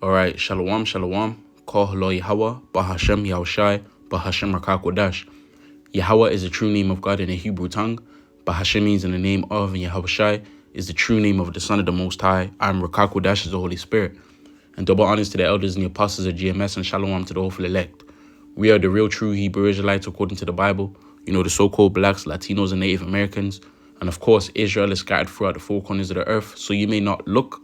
All right, Shalom, Shalom. Kol Lo Yahweh, Bahashem Yahushai, Bahashem Rakakodash. Yahweh is the true name of God in the Hebrew tongue. Bahashem means in the name of, and Yahushai is the true name of the Son of the Most High. I'm Rakakodash is the Holy Spirit. And double honors to the elders and the apostles of GMS, and Shalom to the hopeful elect. We are the real true Hebrew Israelites according to the Bible. You know, the so-called blacks, Latinos, and Native Americans. And of course, Israel is scattered throughout the four corners of the earth. So you may not look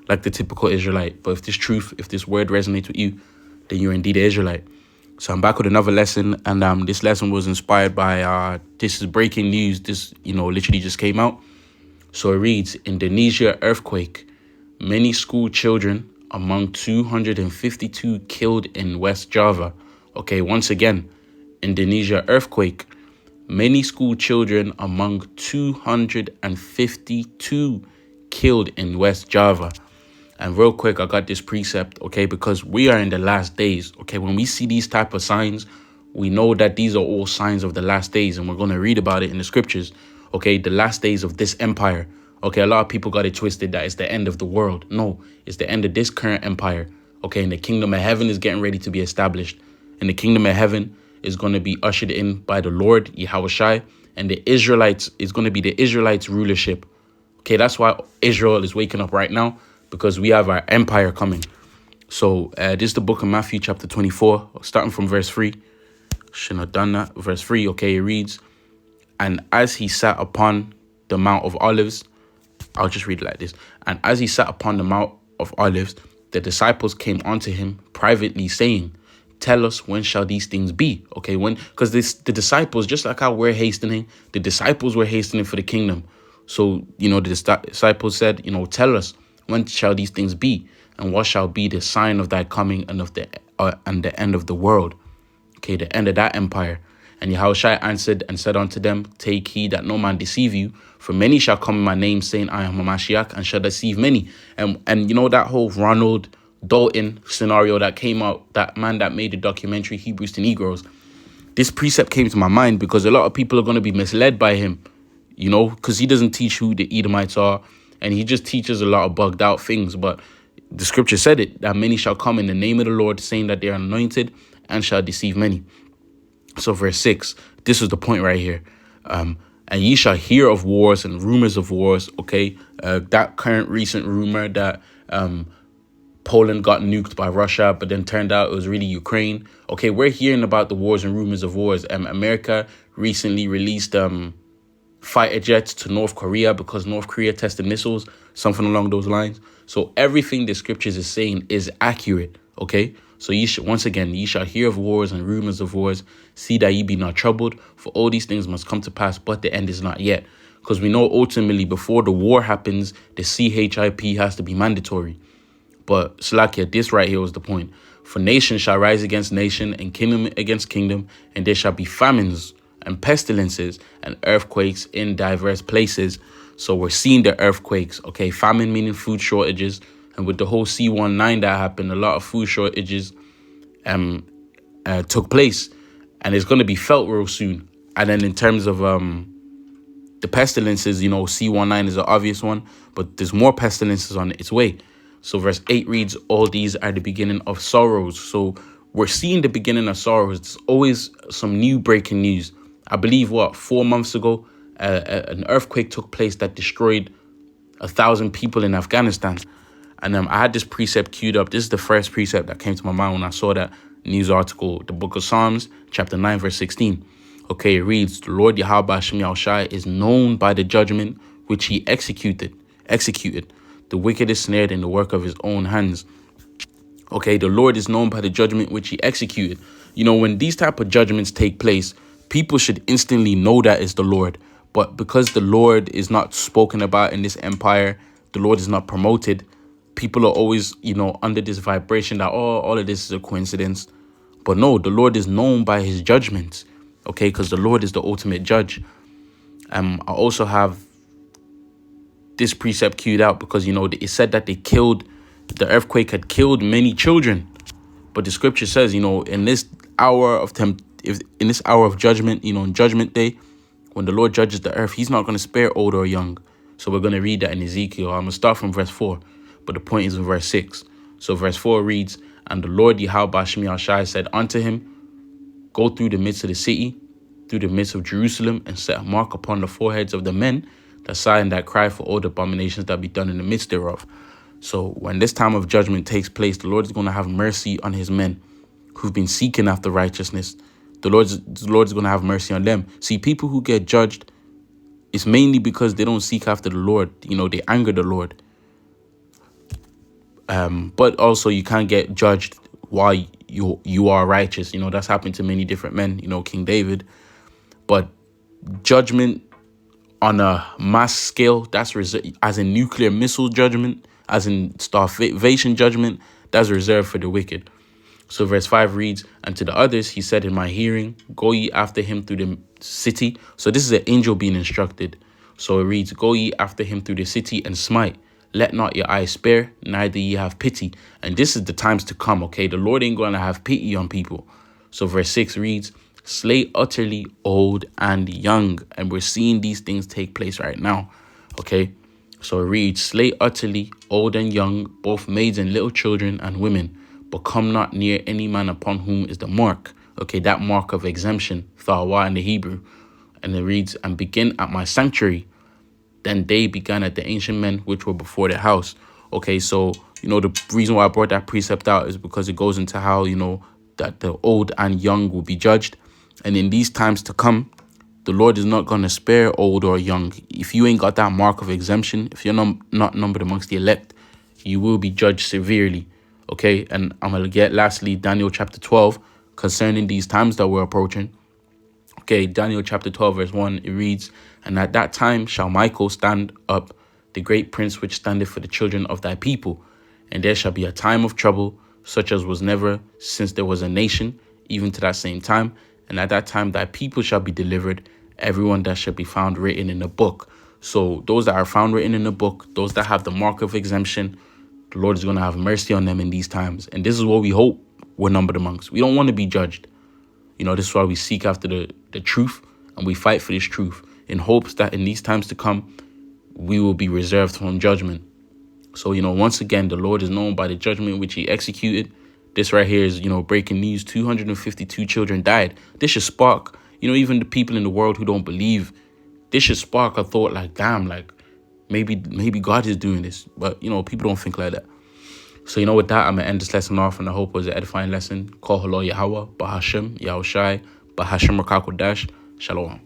like the typical Israelite. But if this word resonates with you, then you're indeed an Israelite. So I'm back with another lesson. And this lesson was inspired by, this is breaking news. This, literally just came out. So it reads, Indonesia earthquake. Many school children among 252 killed in West Java. Okay, once again, Indonesia earthquake. Many school children among 252 killed in West Java. And real quick, I got this precept, okay, because we are in the last days, okay? When we see these type of signs, we know that these are all signs of the last days, and we're going to read about it in the scriptures, okay? The last days of this empire. Okay, a lot of people got it twisted that it's the end of the world. No, it's the end of this current empire, okay? And the kingdom of heaven is getting ready to be established. And the kingdom of heaven is going to be ushered in by the Lord, Yahushai, and the Israelites is going to be the Israelites' rulership. Okay, that's why Israel is waking up right now, because we have our empire coming. So this is the book of Matthew chapter 24, starting from verse 3. Shouldn't have done that. Verse 3, okay, it reads, And as he sat upon the Mount of Olives, I'll just read it like this. And as he sat upon the Mount of Olives, the disciples came unto him privately, saying, Tell us, when shall these things be? Okay, when? Because the disciples, just like how we're hastening, the disciples were hastening for the kingdom. So, the disciples said, tell us, when shall these things be? And what shall be the sign of thy coming and of the end of the world? Okay, the end of that empire. And Yahushua answered and said unto them, Take heed that no man deceive you, for many shall come in my name, saying, I am a Mashiach, and shall deceive many. And that whole Ronald Dalton scenario that came out, that man that made the documentary Hebrews to Negroes, this precept came to my mind because a lot of people are going to be misled by him, because he doesn't teach who the Edomites are, and he just teaches a lot of bugged out things. But the scripture said it, that many shall come in the name of the Lord, saying that they are anointed, and shall deceive many. So verse 6, this is the point right here. And ye shall hear of wars and rumors of wars, okay? That current recent rumor that Poland got nuked by Russia, but then turned out it was really Ukraine. Okay, we're hearing about the wars and rumors of wars. America recently released fighter jets to North Korea because North Korea tested missiles, something along those lines. So everything the scriptures is saying is accurate, okay? So ye shall hear of wars and rumors of wars. See that ye be not troubled, for all these things must come to pass, but the end is not yet. Because we know ultimately before the war happens, the CHIP has to be mandatory. But Slakia, this right here was the point. For nation shall rise against nation, and kingdom against kingdom, and there shall be famines and pestilences and earthquakes in diverse places. So we're seeing the earthquakes, okay? Famine meaning food shortages. And with the whole C-19 that happened, a lot of food shortages took place. And it's going to be felt real soon. And then in terms of the pestilences, C-19 is an obvious one. But there's more pestilences on its way. So verse 8 reads, All these are the beginning of sorrows. So we're seeing the beginning of sorrows. There's always some new breaking news. I believe, 4 months ago, an earthquake took place that destroyed 1,000 people in Afghanistan. And I had this precept queued up. This is the first precept that came to my mind when I saw that news article, the book of Psalms, chapter 9, verse 16. Okay, it reads, The Lord Yahweh Hashem Yahushai is known by the judgment which he executed. The wicked is snared in the work of his own hands. Okay, the Lord is known by the judgment which he executed. When these type of judgments take place, people should instantly know that it's the Lord. But because the Lord is not spoken about in this empire, the Lord is not promoted, people are always, under this vibration that, all of this is a coincidence. But no, the Lord is known by his judgments, okay, because the Lord is the ultimate judge. I also have this precept queued out because, it said that the earthquake had killed many children. But the scripture says, in this hour of judgment, in judgment day, when the Lord judges the earth, he's not going to spare old or young. So we're going to read that in Ezekiel. I'm going to start from verse 4, but the point is in verse 6. So verse 4 reads, and the Lord Yahweh Shemi Shai said unto him, go through the midst of the city, through the midst of Jerusalem, and set a mark upon the foreheads of the men that sigh and that cry for all the abominations that be done in the midst thereof. So when this time of judgment takes place, the Lord is going to have mercy on his men who've been seeking after righteousness. The Lord is going to have mercy on them. See, people who get judged, it's mainly because they don't seek after the Lord. They anger the Lord. But also you can't get judged while you are righteous. That's happened to many different men, King David. But judgment on a mass scale, that's as in nuclear missile judgment, as in starvation judgment, that's reserved for the wicked. So verse 5 reads, and to the others he said in my hearing, go ye after him through the city. So this is an angel being instructed. So it reads, go ye after him through the city and smite. Let not your eyes spare, neither ye have pity. And this is the times to come, okay? The Lord ain't going to have pity on people. So verse 6 reads, slay utterly old and young. And we're seeing these things take place right now, okay? So it reads, slay utterly old and young, both maids and little children and women, but come not near any man upon whom is the mark. Okay, that mark of exemption, thawa in the Hebrew. And it reads, and begin at my sanctuary. Then they began at the ancient men which were before the house. Okay, so, the reason why I brought that precept out is because it goes into how, that the old and young will be judged. And in these times to come, the Lord is not going to spare old or young. If you ain't got that mark of exemption, if you're not numbered amongst the elect, you will be judged severely. Okay, and I'm going to get lastly Daniel chapter 12 concerning these times that we're approaching. Okay, Daniel chapter 12 verse 1, it reads, and at that time shall Michael stand up, the great prince which standeth for the children of thy people. And there shall be a time of trouble, such as was never since there was a nation, even to that same time. And at that time thy people shall be delivered, everyone that shall be found written in the book. So those that are found written in the book, those that have the mark of exemption, the Lord is going to have mercy on them in these times. And this is what we hope we're numbered amongst. We don't want to be judged. This is why we seek after the truth, and we fight for this truth in hopes that in these times to come, we will be reserved from judgment. So, once again, the Lord is known by the judgment which he executed. This right here is, breaking news. 252 children died. This should spark, even the people in the world who don't believe. This should spark a thought like, damn, like maybe God is doing this. But, people don't think like that. So, with that, I'm going to end this lesson off, and I hope it was an edifying lesson. Call hello Yahweh, Bahashem, Yahushai, Bahashem Rakakodash, Shalom.